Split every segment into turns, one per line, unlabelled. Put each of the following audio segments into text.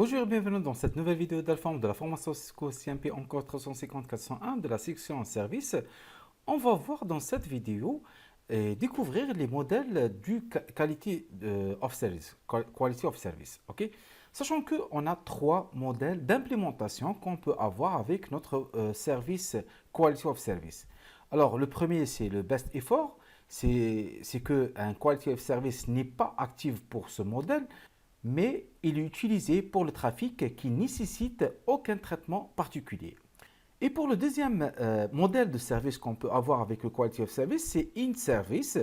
Bonjour et bienvenue dans cette nouvelle vidéo d'Alform de la formation Cisco CMP encore 350-401 de la section service. On va voir dans cette vidéo et découvrir les modèles du Quality of Service. Quality of Service, ok? Sachant qu'on a trois modèles d'implémentation qu'on peut avoir avec notre service Quality of Service. Alors, le premier, c'est le Best Effort. C'est qu'un Quality of Service n'est pas actif pour ce modèle, mais il est utilisé pour le trafic qui nécessite aucun traitement particulier. Et pour le deuxième modèle de service qu'on peut avoir avec le Quality of Service, c'est in-service.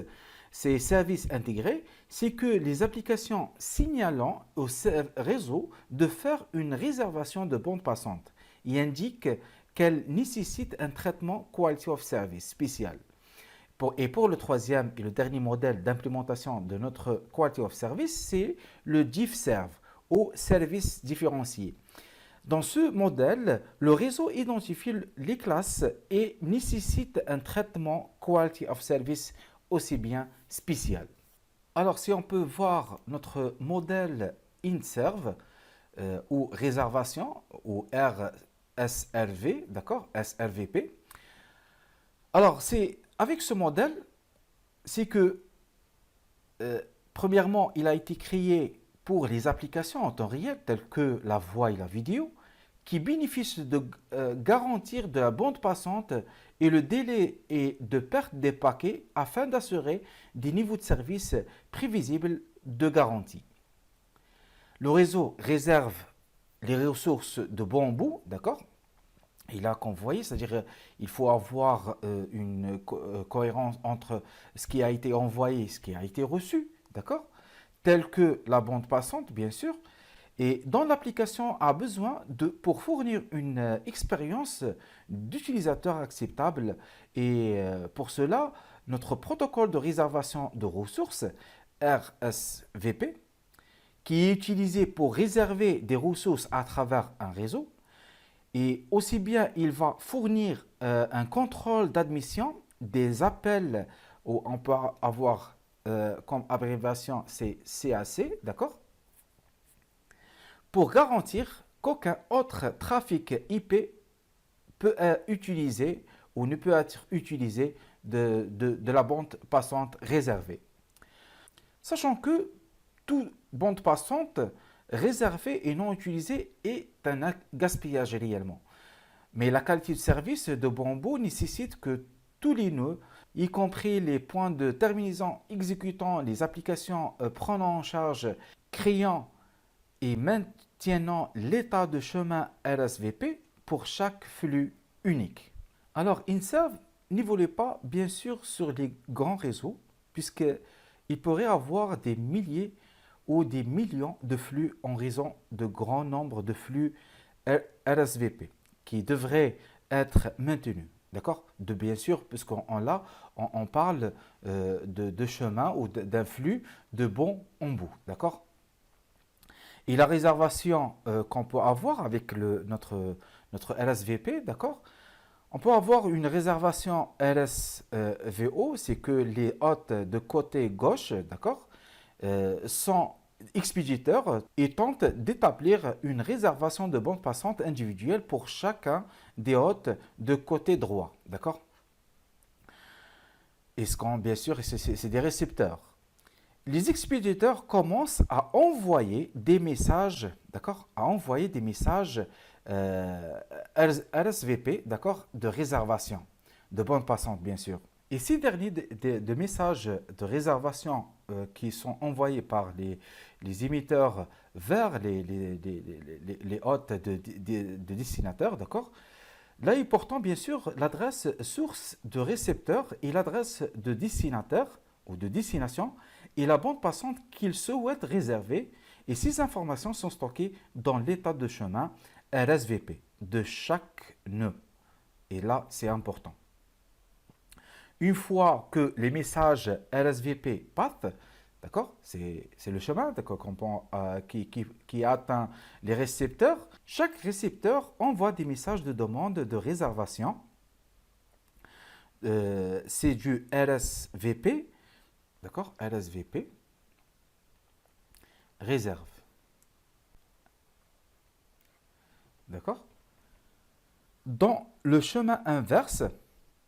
C'est service intégré, c'est que les applications signalant au réseau de faire une réservation de bande passante. Il indique qu'elle nécessite un traitement Quality of Service spécial. Et pour le troisième et le dernier modèle d'implémentation de notre Quality of Service, c'est le DiffServe ou service différencié. Dans ce modèle, le réseau identifie les classes et nécessite un traitement Quality of Service aussi bien spécial. Alors, si on peut voir notre modèle InServe ou réservation ou RSRV, d'accord, SRVP. Alors, avec ce modèle, c'est que, premièrement, il a été créé pour les applications en temps réel, telles que la voix et la vidéo, qui bénéficient de garantir de la bande passante et le délai et de perte des paquets afin d'assurer des niveaux de service prévisibles de garantie. Le réseau réserve les ressources de bon en bout, d'accord? Et là, qu'on voyait, c'est-à-dire il faut avoir une cohérence entre ce qui a été envoyé et ce qui a été reçu, d'accord? Tel que la bande passante, bien sûr. Et dont l'application a besoin pour fournir une expérience d'utilisateur acceptable. Et pour cela, notre protocole de réservation de ressources, RSVP, qui est utilisé pour réserver des ressources à travers un réseau, et aussi bien, il va fournir un contrôle d'admission des appels, où on peut avoir comme abréviation c'est CAC, d'accord? Pour garantir qu'aucun autre trafic IP peut être utilisé ou ne peut être utilisé de la bande passante réservée. Sachant que toute bande passante réservée et non utilisée est un gaspillage réellement. Mais la qualité de service de Bamboo nécessite que tous les nœuds, y compris les points de terminaison exécutant les applications prenant en charge, créant et maintenant l'état de chemin RSVP pour chaque flux unique. Alors, InServe n'évolue pas bien sûr sur les grands réseaux, puisqu'il pourrait avoir des milliers ou des millions de flux en raison de grands nombres de flux RSVP qui devraient être maintenus. D'accord? Bien sûr, puisqu'on on parle de chemin ou d'un flux de bout en bout. D'accord? Et la réservation qu'on peut avoir avec notre RSVP, d'accord? On peut avoir une réservation RSVO, c'est que les hôtes de côté gauche, d'accord, sont expéditeurs et tentent d'établir une réservation de bande passante individuelle pour chacun des hôtes de côté droit, d'accord? Et bien sûr, c'est des récepteurs. Les expéditeurs commencent à envoyer des messages, d'accord, à envoyer des messages RSVP, d'accord, de réservation, de bande passante, bien sûr. Et ces derniers de messages de réservation qui sont envoyés par les émetteurs vers les hôtes de destinataires, d'accord, là, il portant bien sûr l'adresse source de récepteur et l'adresse de destinataire ou de destination et la bande passante qu'ils souhaitent réserver. Et ces informations sont stockées dans l'état de chemin RSVP de chaque nœud. Et là, c'est important. Une fois que les messages RSVP partent, d'accord, c'est le chemin qui atteint les récepteurs. Chaque récepteur envoie des messages de demande de réservation. C'est du RSVP, d'accord, RSVP, réserve. D'accord? Dans le chemin inverse,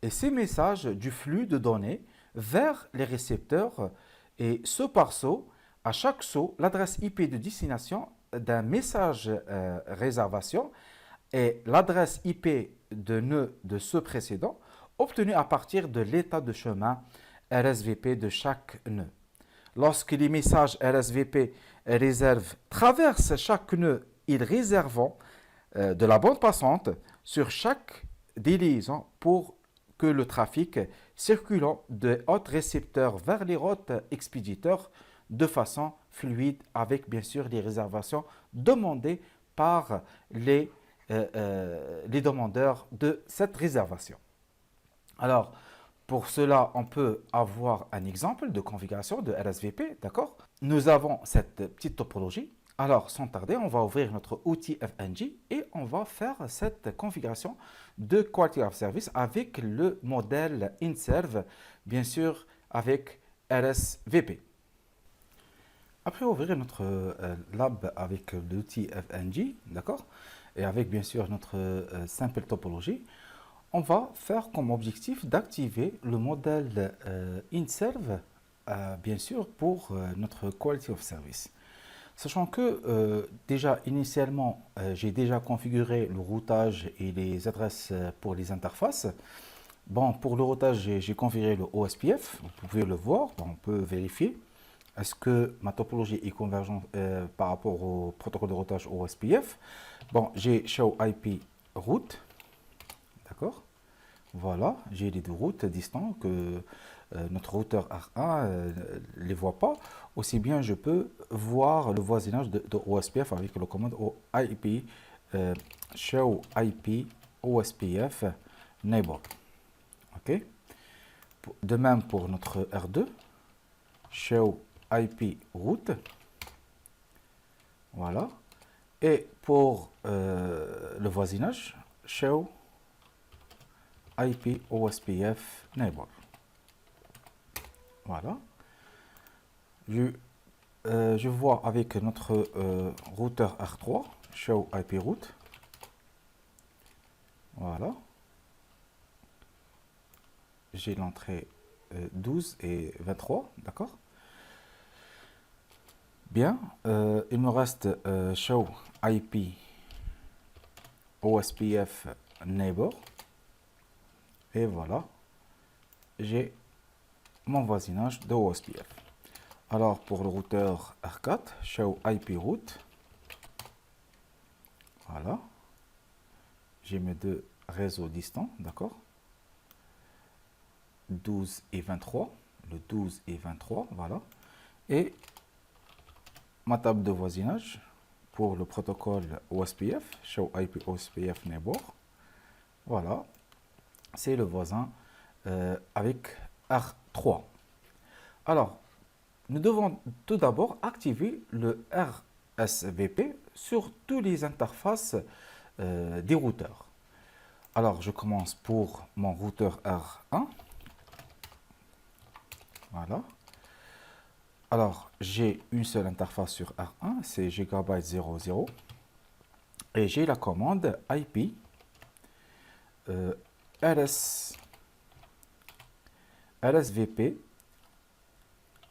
et ces messages du flux de données vers les récepteurs et saut par saut, à chaque saut, l'adresse IP de destination d'un message réservation et l'adresse IP de nœud de ce précédent obtenue à partir de l'état de chemin RSVP de chaque nœud. Lorsque les messages RSVP réservent traversent chaque nœud, ils réservent de la bande passante sur chaque des liaisons pour que le trafic circulant de hôtes récepteurs vers les hôtes expéditeurs de façon fluide avec bien sûr les réservations demandées par les demandeurs de cette réservation. Alors, pour cela, on peut avoir un exemple de configuration de RSVP, d'accord? Nous avons cette petite topologie. Alors, sans tarder, on va ouvrir notre outil FNG et on va faire cette configuration de Quality of Service avec le modèle InServe, bien sûr avec RSVP. Après ouvrir notre lab avec l'outil FNG, d'accord, et avec bien sûr notre simple topologie, on va faire comme objectif d'activer le modèle InServe, bien sûr, pour notre Quality of Service. Sachant que déjà initialement, j'ai déjà configuré le routage et les adresses pour les interfaces. Bon, pour le routage, j'ai configuré le OSPF, vous pouvez le voir, bon, on peut vérifier. Est-ce que ma topologie est convergente par rapport au protocole de routage OSPF? Bon, j'ai show IP route, d'accord? Voilà, j'ai les deux routes distants que notre routeur R1 ne les voit pas. Aussi bien, je peux voir le voisinage de OSPF avec le commande IP show IP OSPF neighbor. Ok. De même pour notre R2, show IP route. Voilà. Et pour le voisinage, show IP OSPF neighbor. Voilà. Je vois avec notre routeur R3, show IP route. Voilà. J'ai l'entrée 12 et 23, d'accord? Bien, il me reste show IP OSPF neighbor. Et voilà, j'ai mon voisinage de OSPF. Alors pour le routeur R4, show IP route. Voilà. J'ai mes deux réseaux distants, d'accord? 12 et 23. Le 12 et 23, voilà. Et ma table de voisinage pour le protocole OSPF, show IP OSPF neighbor. Voilà. C'est le voisin avec R3. Alors, nous devons tout d'abord activer le RSVP sur toutes les interfaces des routeurs. Alors, je commence pour mon routeur R1. Voilà. Alors, j'ai une seule interface sur R1, c'est Gigabyte 00. Et j'ai la commande IP RSVP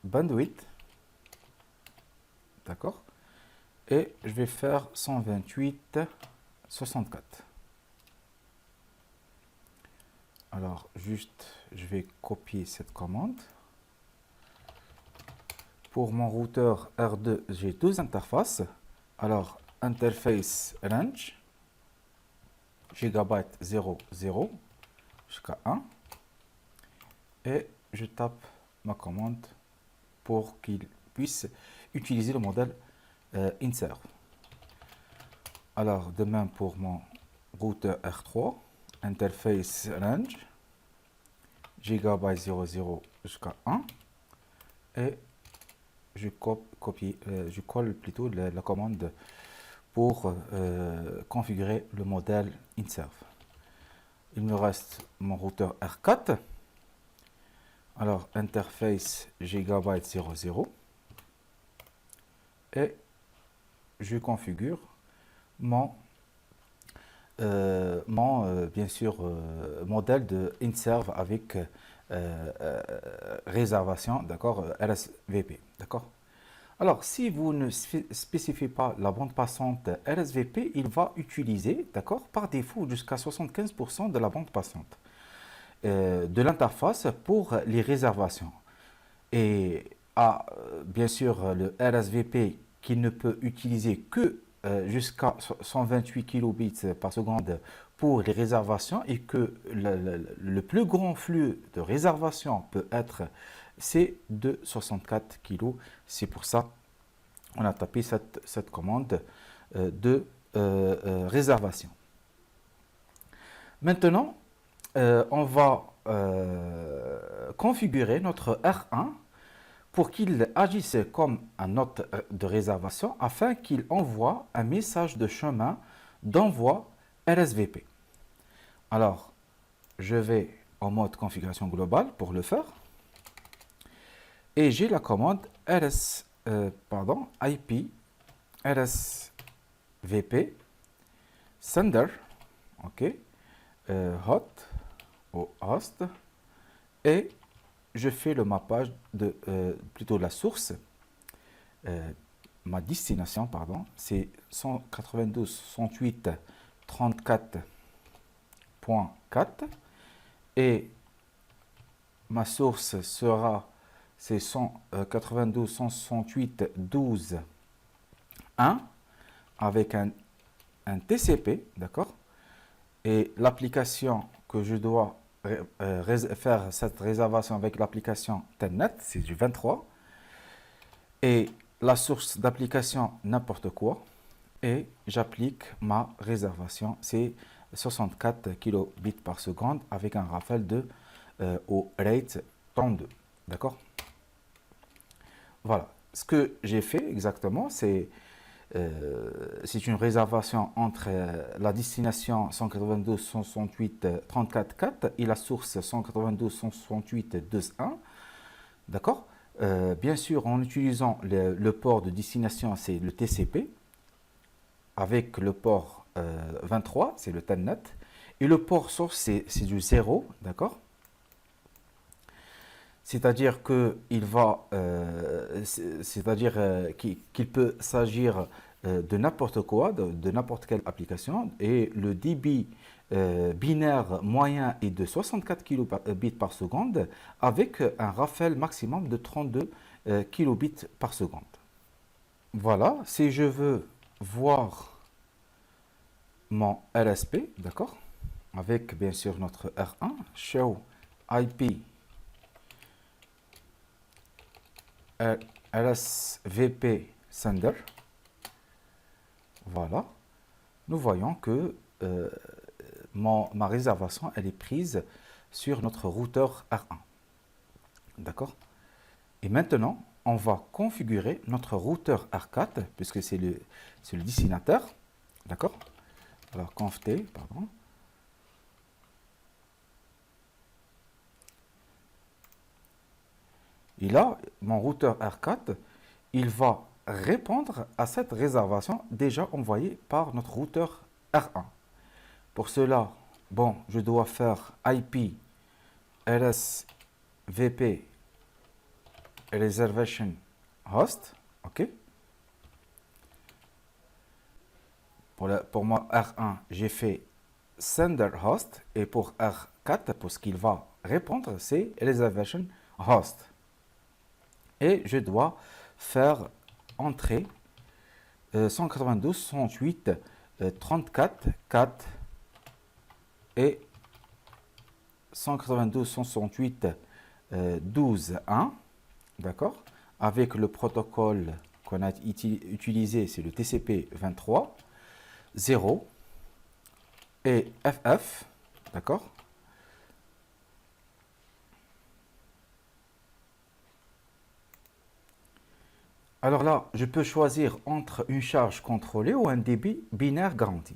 bandwidth. D'accord? Et je vais faire 128.64. Alors, juste, je vais copier cette commande. Pour mon routeur R2, j'ai deux interfaces. Alors, interface range, gigabyte 00 jusqu'à 1. Et je tape ma commande pour qu'il puisse utiliser le modèle InServe. Alors, de même pour mon routeur R3, interface range, gigabyte 00 jusqu'à 1. Et je colle plutôt la commande pour configurer le modèle InServe. Il me reste mon routeur R4. Alors, interface gigabyte 00. Et je configure mon bien sûr, modèle de InServe avec réservation, d'accord, RSVP, d'accord. Alors, si vous ne spécifiez pas la bande passante RSVP, il va utiliser, d'accord, par défaut jusqu'à 75% de la bande passante de l'interface pour les réservations. Et bien sûr le RSVP qui ne peut utiliser que jusqu'à 128 kilobits par seconde pour les réservations et que le plus grand flux de réservations peut être c'est de 64 kilos. C'est pour ça on a tapé cette commande de réservation. Maintenant, on va configurer notre R1 pour qu'il agisse comme un hôte de réservation afin qu'il envoie un message de chemin d'envoi RSVP. Alors, je vais en mode configuration globale pour le faire. Et j'ai la commande IP RSVP sender, ok, host, et je fais le mappage de plutôt la source, ma destination, pardon, c'est 192.168.34 et ma source sera c'est 192.168.12.1 avec un TCP, d'accord, et l'application que je dois faire cette réservation avec l'application Telnet, c'est du 23, et la source d'application n'importe quoi, et j'applique ma réservation, c'est 64 kilobits par seconde avec un rafale de au rate 32, d'accord. Voilà, ce que j'ai fait exactement, c'est une réservation entre la destination 192.168.34.4 et la source 192.168.2.1, d'accord. Bien sûr, en utilisant le port de destination, c'est le TCP, avec le port 23, c'est le Telnet, et le port source, c'est du 0, d'accord. C'est-à-dire qu'il qu'il peut s'agir de n'importe quoi, de n'importe quelle application, et le débit binaire moyen est de 64 kilobits par seconde avec un rafale maximum de 32 kilobits par seconde. Voilà, si je veux voir mon RSP, d'accord, avec bien sûr notre R1, show IP RSVP sender. Voilà, nous voyons que ma réservation elle est prise sur notre routeur R1. D'accord. Et maintenant, on va configurer notre routeur R4 puisque c'est le destinataire. D'accord. Alors conft, pardon. Et là, mon routeur R4, il va répondre à cette réservation déjà envoyée par notre routeur R1. Pour cela, bon, je dois faire IP RSVP reservation host, ok. Pour moi R1, j'ai fait sender host et pour R4, pour ce qu'il va répondre, c'est reservation host. Et je dois faire entrer 192, 108, 34, 4 et 192, 168, 12, 1, d'accord, avec le protocole qu'on a utilisé, c'est le TCP 23, 0 et FF, d'accord. Alors là, je peux choisir entre une charge contrôlée ou un débit binaire garanti.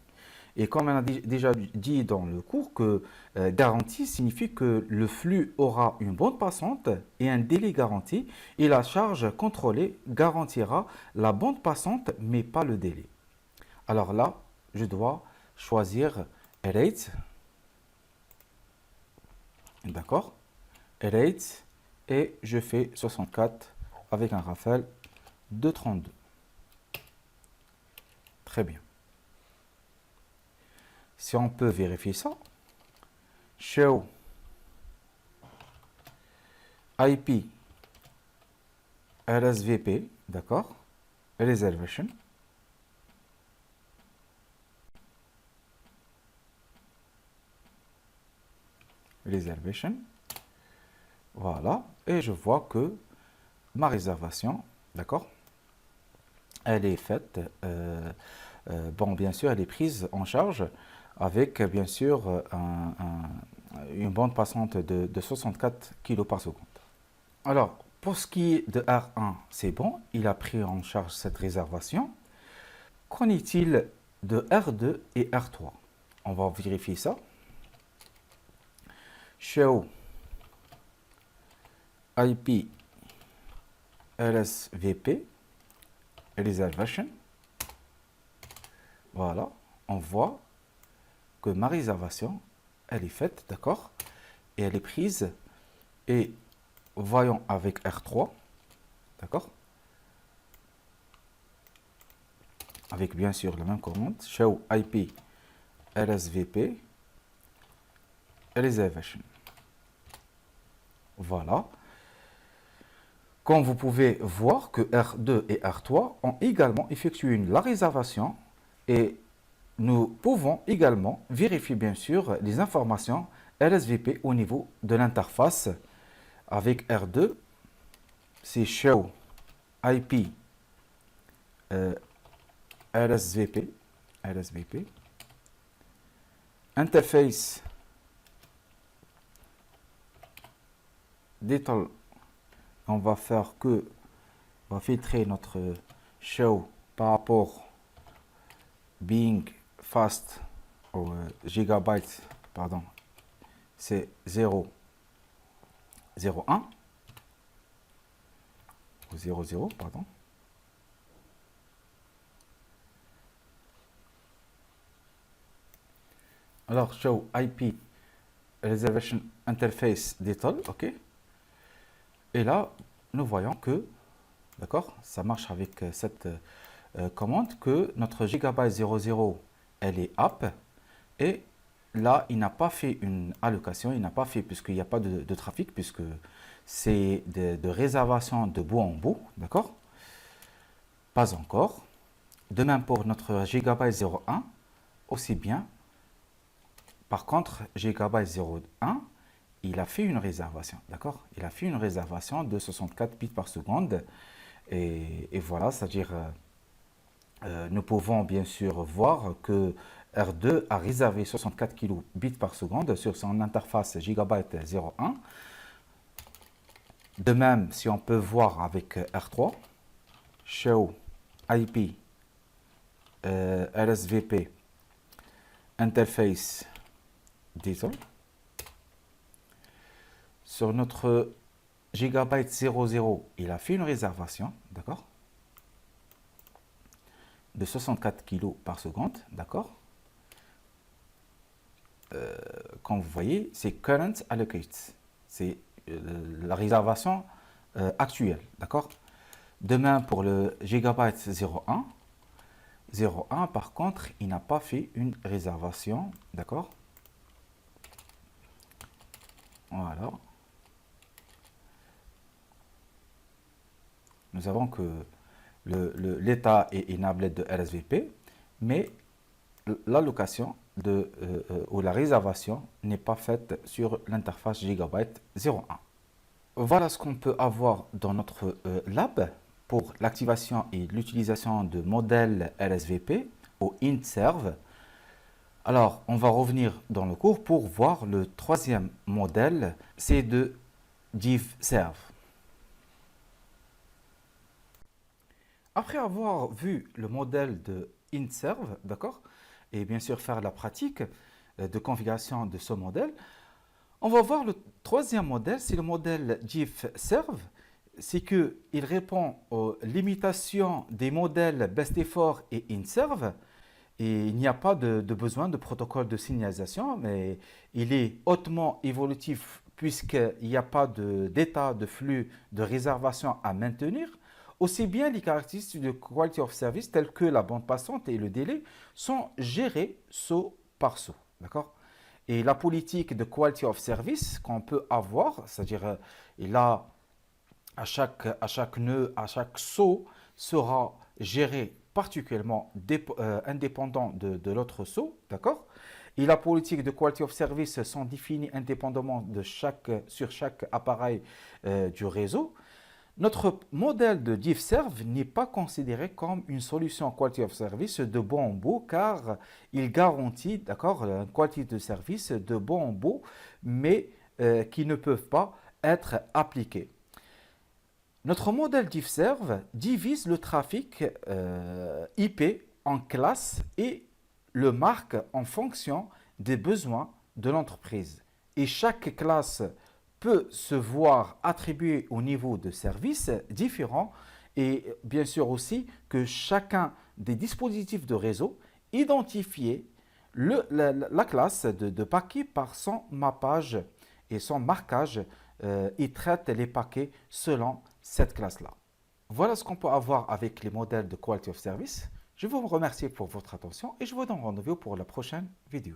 Et comme on a déjà dit dans le cours que garantie signifie que le flux aura une bande passante et un délai garanti et la charge contrôlée garantira la bande passante mais pas le délai. Alors là, je dois choisir Elate, d'accord, Elate, et je fais 64 avec un rafale de 32. Très bien. Si on peut vérifier ça, show IP RSVP, d'accord, reservation. Reservation. Voilà. Et je vois que ma réservation, d'accord, elle est faite. Bon, bien sûr, elle est prise en charge avec, bien sûr, une bande passante de 64 kg par seconde. Alors, pour ce qui est de R1, c'est bon, il a pris en charge cette réservation. Qu'en est-il de R2 et R3? On va vérifier ça. Show IP RSVP Reservation. Voilà, on voit que ma réservation, elle est faite, d'accord, et elle est prise. Et voyons avec R3, d'accord, avec bien sûr la même commande, show IP RSVP Reservation. Voilà. Comme vous pouvez voir que R2 et R3 ont également effectué la réservation et nous pouvons également vérifier bien sûr les informations RSVP au niveau de l'interface. Avec R2, c'est show IP RSVP, interface detail. On va faire que, on va filtrer notre show par rapport being fast au gigabyte, pardon, c'est 0, 0, 1 ou 0, 0, pardon. Alors, show IP reservation interface detail, ok. Et là, nous voyons que, d'accord, ça marche avec cette commande, que notre gigabyte 00, elle est up, et là, il n'a pas fait une allocation, il n'a pas fait, puisqu'il n'y a pas de trafic, puisque c'est de réservation de bout en bout, d'accord. Pas encore. De même pour notre gigabyte 01, aussi bien. Par contre, gigabyte 01, il a fait une réservation, d'accord. Il a fait une réservation de 64 bits par seconde. Et voilà, c'est-à-dire, nous pouvons bien sûr voir que R2 a réservé 64 kilobits par seconde sur son interface gigabyte 01. De même, si on peut voir avec R3, show IP RSVP interface detail. Sur notre gigabyte 00, il a fait une réservation, d'accord, de 64 kg par seconde, d'accord. Comme vous voyez, c'est current allocate, c'est la réservation actuelle, d'accord. Demain pour le gigabyte 01, 01 par contre, il n'a pas fait une réservation, d'accord. Voilà. Nous avons que l'état est enabled de RSVP, mais l'allocation ou la réservation n'est pas faite sur l'interface Gigabyte 01. Voilà ce qu'on peut avoir dans notre lab pour l'activation et l'utilisation de modèles RSVP au IntServe. Alors, on va revenir dans le cours pour voir le troisième modèle, c'est de DivServe. Après avoir vu le modèle de IntServe, d'accord, et bien sûr faire la pratique de configuration de ce modèle, on va voir le troisième modèle, c'est le modèle DivServe. C'est qu'il répond aux limitations des modèles BestEffort et IntServe Et il n'y a pas de besoin de protocole de signalisation, mais il est hautement évolutif puisqu'il n'y a pas d'état de flux de réservation à maintenir. Aussi bien les caractéristiques de quality of service telles que la bande passante et le délai sont gérées saut par saut. D'accord? Et la politique de quality of service qu'on peut avoir, c'est-à-dire là, à chaque nœud, à chaque saut, sera géré particulièrement indépendant de l'autre saut, d'accord? Et la politique de quality of service sont définies indépendamment sur chaque appareil du réseau. Notre modèle de DiffServe n'est pas considéré comme une solution quality of service de bon en bout car il garantit, d'accord, une qualité de service de bon en bout, mais qui ne peuvent pas être appliqués. Notre modèle DiffServe divise le trafic IP en classes et le marque en fonction des besoins de l'entreprise. Et chaque classe peut se voir attribuer au niveau de service différent et bien sûr aussi que chacun des dispositifs de réseau identifier la classe de paquet par son mappage et son marquage et traite les paquets selon cette classe-là. Voilà ce qu'on peut avoir avec les modèles de Quality of Service. Je vous remercie pour votre attention et je vous donne rendez-vous pour la prochaine vidéo.